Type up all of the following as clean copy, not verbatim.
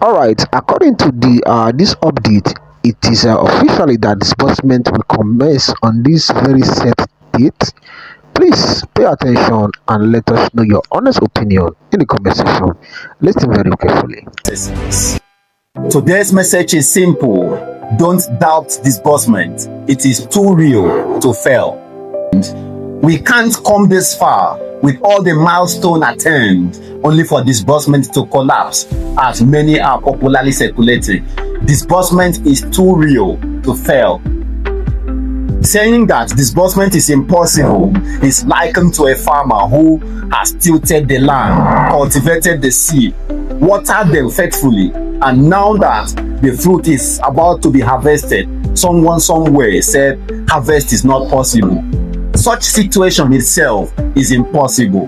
All right. According to the this update, it is officially that disbursement will commence on this very set date. Please pay attention and let us know your honest opinion in the comment section. Listen very carefully. Today's message is simple. Don't doubt disbursement. It is too real to fail. We can't come this far with all the milestone attained only for disbursement to collapse, as many are popularly circulating. Disbursement is too real to fail. Saying that disbursement is impossible is likened to a farmer who has tilted the land, cultivated the seed, watered them faithfully, and now that the fruit is about to be harvested, someone somewhere said harvest is not possible. Such situation itself is impossible.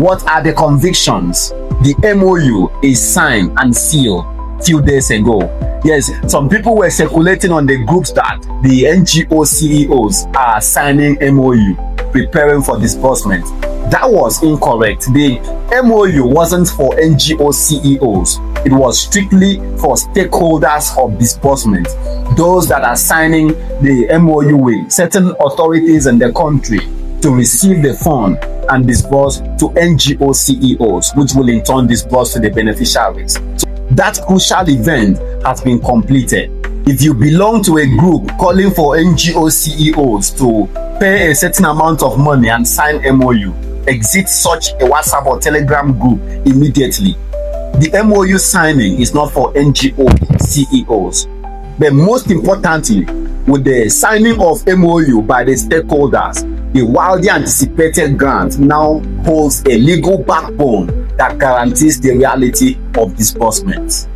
What are the convictions? The MOU is signed and sealed few days ago. Yes, some people were circulating on the groups that the NGO CEOs are signing MOU, preparing for disbursement. That was incorrect. The MOU wasn't for NGO CEOs. It was strictly for stakeholders of disbursement, those that are signing the MOU with certain authorities in the country to receive the fund and disburse to NGO CEOs, which will in turn disburse to the beneficiaries. So that crucial event has been completed. If you belong to a group calling for NGO CEOs to pay a certain amount of money and sign MOU, exit such a WhatsApp or Telegram group immediately. The MOU signing is not for NGO CEOs. But most importantly, with the signing of MOU by the stakeholders, the widely anticipated grant now holds a legal backbone that guarantees the reality of disbursement.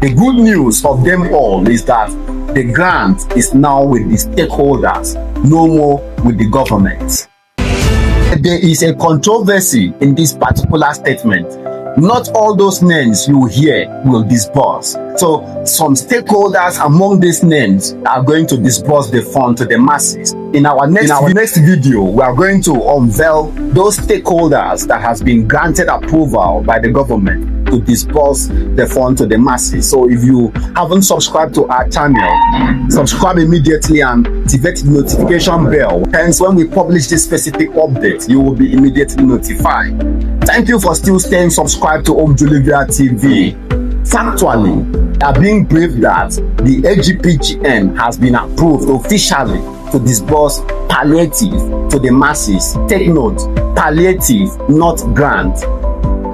The good news of them all is that the grant is now with the stakeholders, no more with the government. There is a controversy in this particular statement. Not all those names you hear will disburse. So some stakeholders among these names are going to disburse the fund to the masses. In our next video, we are going to unveil those stakeholders that has been granted approval by the government to disburse the fund to the masses. So if you haven't subscribed to our channel, subscribe immediately and activate the notification bell. Hence, when we publish this specific update, you will be immediately notified. Thank you for still staying subscribed to Home Julivia TV. Factually, we are being briefed that the AGPGN has been approved officially to disburse palliative to the masses. Take note, palliative, not grant.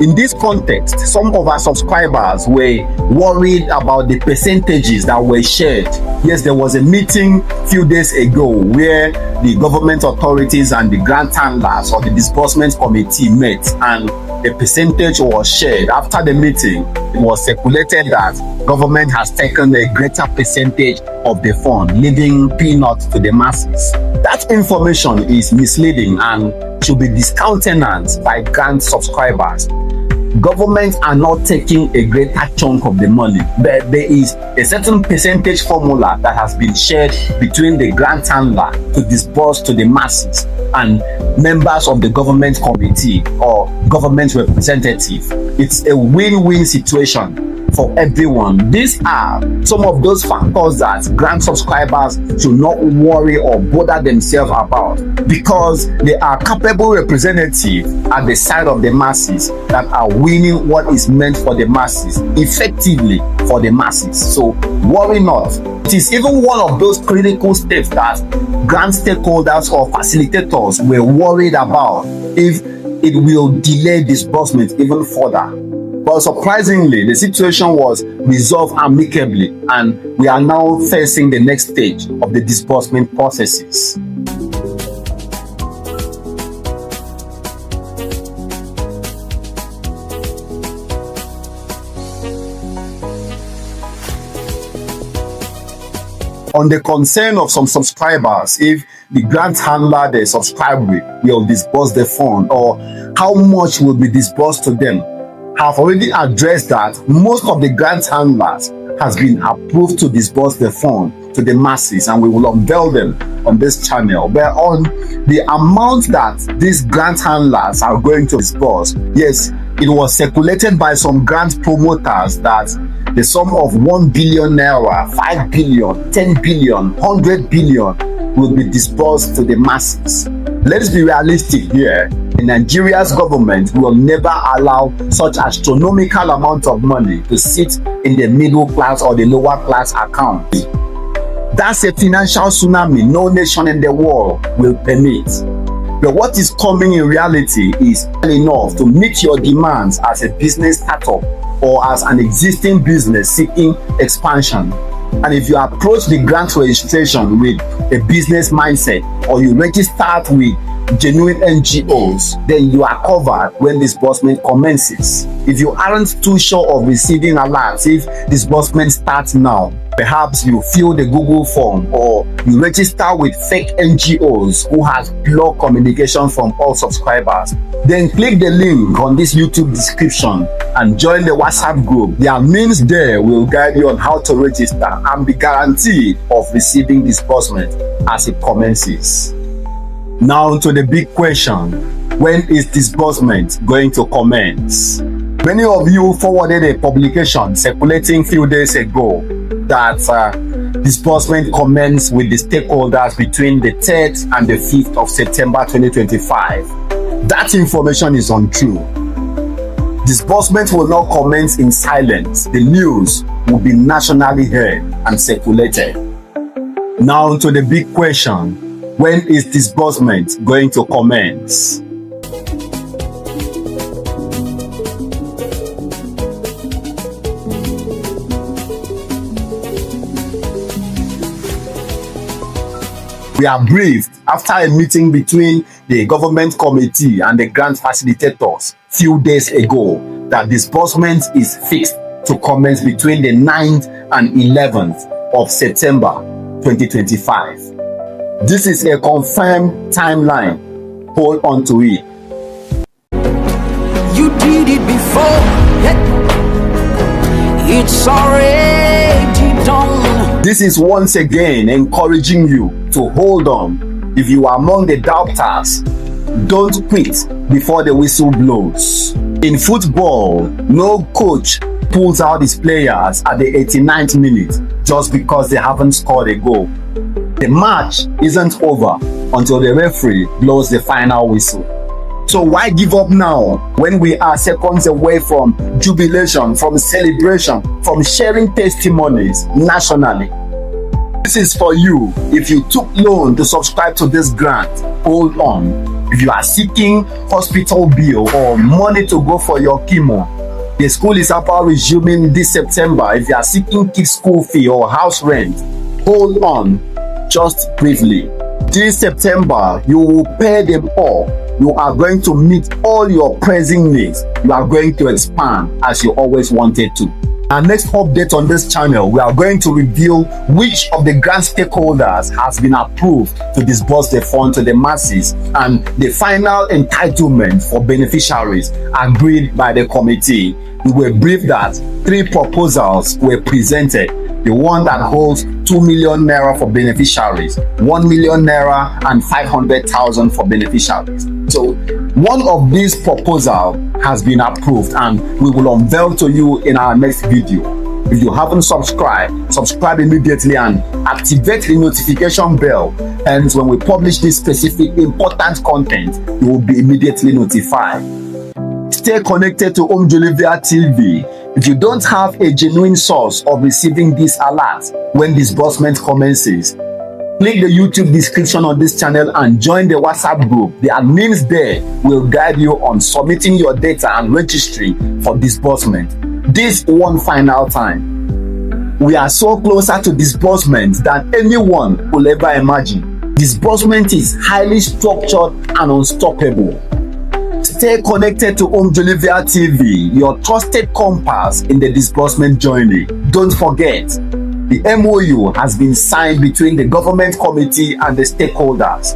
In this context, some of our subscribers were worried about the percentages that were shared. Yes, there was a meeting a few days ago where the government authorities and the grant handlers or the disbursement committee met, and a percentage was shared. After the meeting, it was circulated that government has taken a greater percentage of the fund, leaving peanuts to the masses. That information is misleading and should be discountenanced by grant subscribers. Governments are not taking a greater chunk of the money, but there is a certain percentage formula that has been shared between the grant handler to disburse to the masses and members of the government committee or government representative. It's a win-win situation for everyone. These are some of those factors that grant subscribers should not worry or bother themselves about, because they are capable representatives at the side of the masses that are winning what is meant for the masses, effectively for the masses. So worry not. It is even one of those critical steps that grant stakeholders or facilitators were worried about, if it will delay disbursement even further. But surprisingly, the situation was resolved amicably, and we are now facing the next stage of the disbursement processes. On the concern of some subscribers, if the grant handler they subscribe with will disburse the fund, or how much will be disbursed to them, I've already addressed that most of the grant handlers has been approved to disburse the fund to the masses, and we will unveil them on this channel. But on the amount that these grant handlers are going to disburse, yes, it was circulated by some grant promoters that The sum of 1 billion naira, 5 billion, 10 billion, 100 billion will be disbursed to the masses. Let's be realistic here. Nigeria's government will never allow such astronomical amount of money to sit in the middle class or the lower class account. That's a financial tsunami no nation in the world will permit. But what is coming in reality is enough to meet your demands as a business startup or as an existing business seeking expansion. And if you approach the grant registration with a business mindset, or you register with genuine NGOs, then you are covered when disbursement commences. If you aren't too sure of receiving alerts if disbursement starts now, perhaps you fill the Google form or you register with fake NGOs who has blocked communication from all subscribers. Then click the link on this YouTube description and join the WhatsApp group. The admins there will guide you on how to register and be guaranteed of receiving disbursement as it commences. Now to the big question, when is disbursement going to commence? Many of you forwarded a publication circulating few days ago that disbursement commenced with the stakeholders between the 3rd and the 5th of September 2025. That information is untrue. Disbursement will not commence in silence. The news will be nationally heard and circulated. Now to the big question, when is disbursement going to commence? We are briefed after a meeting between the government committee and the grant facilitators few days ago that disbursement is fixed to commence between the 9th and 11th of September 2025. This is a confirmed timeline. Hold on to it. You did it before. It's already done. This is once again encouraging you to hold on. If you are among the doubters, don't quit before the whistle blows. In football, no coach pulls out his players at the 89th minute just because they haven't scored a goal. The match isn't over until the referee blows the final whistle. So why give up now when we are seconds away from jubilation, from celebration, from sharing testimonies nationally? This is for you. If you took loan to subscribe to this grant, hold on. If you are seeking hospital bill or money to go for your chemo, the school is about resuming this September. If you are seeking kids' school fee or house rent, hold on. Just briefly, this September you will pay them all. You are going to meet all your pressing needs. You are going to expand as you always wanted to. Our next update on this channel, we are going to reveal which of the grant stakeholders has been approved to disburse the fund to the masses and the final entitlement for beneficiaries agreed by the committee. We were briefed that 3 proposals were presented. The one that holds 2 million naira for beneficiaries, 1 million naira and 500,000 for beneficiaries. So one of these proposals has been approved and we will unveil to you in our next video. If you haven't subscribed, subscribe immediately and activate the notification bell. And when we publish this specific important content, you will be immediately notified. Stay connected to Omjolivia TV. If you don't have a genuine source of receiving these alerts when disbursement commences, click the YouTube description on this channel and join the WhatsApp group. The admins there will guide you on submitting your data and registering for disbursement. This one final time. We are so closer to disbursement than anyone will ever imagine. Disbursement is highly structured and unstoppable. Stay connected to Omjolivia TV, your trusted compass in the disbursement journey. Don't forget, the MOU has been signed between the government committee and the stakeholders.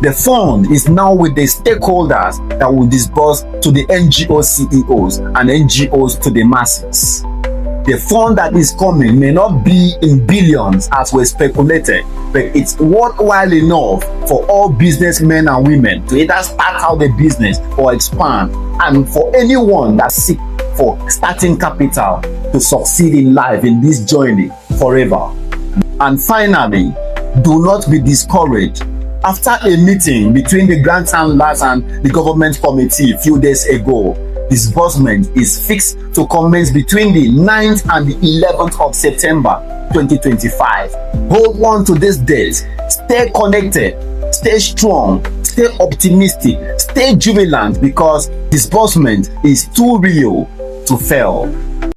The fund is now with the stakeholders that will disburse to the NGO CEOs and NGOs to the masses. The fund that is coming may not be in billions as we speculated, but it's worthwhile enough for all businessmen and women to either start out the business or expand, and for anyone that seeks for starting capital to succeed in life in this journey forever. And finally, do not be discouraged. After a meeting between the grant handlers and the government committee a few days ago, disbursement is fixed to commence between the 9th and the 11th of September 2025. Hold on to this date. Stay connected, stay strong, stay optimistic, stay jubilant, because disbursement is too real to fail.